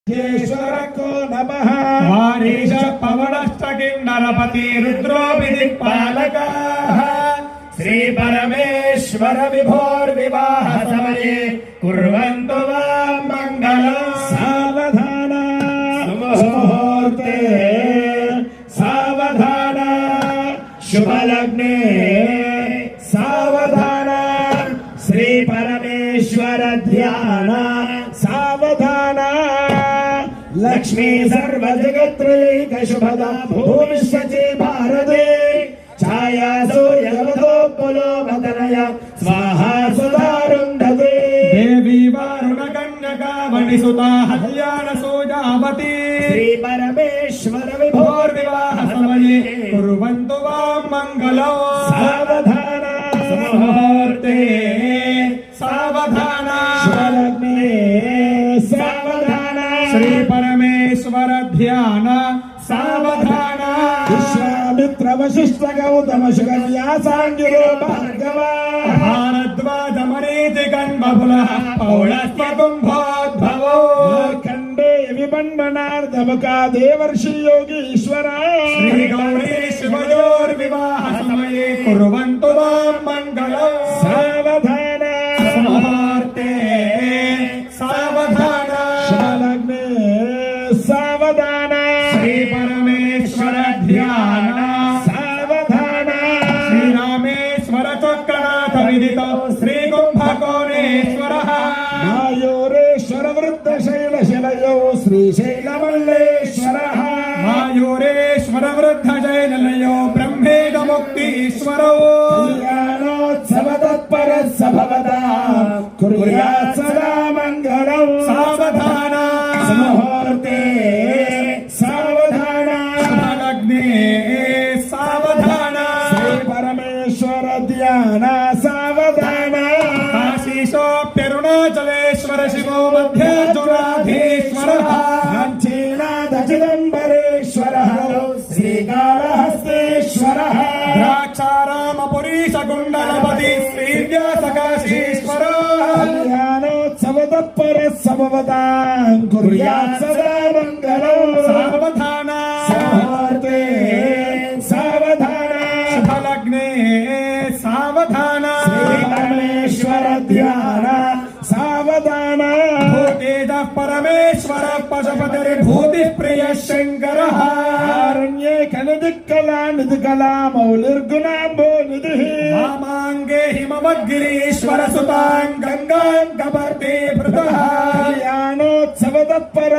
केश्वरको नमः वारीश पवनश्च किन्नरपति रुद्रो विदिक्पालकः श्री परमेश्वर विभोर्विवाह समये कुर्वन्तु वां मङ्गलम् सावधान सुमुहूर्ते सावधान शुभलग्ने सावधान श्री परमेश्वर ध्यान सावधान लक्ष्मी सर्व जगत्रयैक शुभदा भूमिष्वचे भारते छाया सूर्यवधोपुलो मदनया स्वाहा सुधारुन्धते देवी वारुण कन्यका मणिसुता कल्याण सोजावती श्री परमेश्वर विभोर्विवाह समये कुर्वन्तु वां मङ्गलम् सावधान मुहूर्ते सावधान शुभलग्ने सावधान श्री परमेश्वर ध्यान सावधान विश्वामित्र वशिष्ठ गौतम शुक व्यासांगिरो भार्गव भारद्वाज मरीचि कण्वपुलः पौलस्त्य कुम्भोद्भवो खंडे विबन्धनार्धमुखा देवर्षि योगीश्वर श्री गौरी शिवयोर्विवाह समये कुर्वन्तु वां मङ्गलम् सावधान मुहूर्ते सावधान शुभलग्ने सावधान श्री परमेश्वर ध्यान सावधान श्री रामेश्वर चक्रनाथ विदितो श्री कुम्भकोणेश्वरः मायूरेश्वर वृद्ध शैल शिलयो श्रीशैलमल्लेश्वरः मायूरेश्वर वृद्ध जैनलयो ब्रह्मेद मुक्तीश्वरो कल्याणोत्सव तत्पर सभवदा कुर्यात् सदा मङ्गलम् सावधान मुहूर्ते सावधान शुभलग्ने सावधान श्री परमेश्वर ध्यान सावधान काशीशोऽप्यरुणाचलेश्वर शिवो मध्यार्जुनाधीश्वरः काञ्चीनाथ चिदम्बरेश्वरः श्रीकालहस्तेश्वरः द्राक्षारामपुरीश कुण्डलपति श्रीव्यासकाशीश्वरो कल्याणोत्सव तत्पर सभवतां कुर्यात् सदा मङ्गलम् सावधान मुहूर्ते सावधान शुभलग्ने सावधान श्री परमेश्वर ध्यान सावधान भूतेजः परमेश्वरः पशुपतिर्भूतिः प्रियः शङ्करः आरण्ये कनदिक्कला निधिकला मौलिर्गुणाम्बो निधिः मामाङ्गे हिमवद्गिरीश्वर सुतां गङ्गां कपर्ते भृतः कल्याणोत्सव तत्पर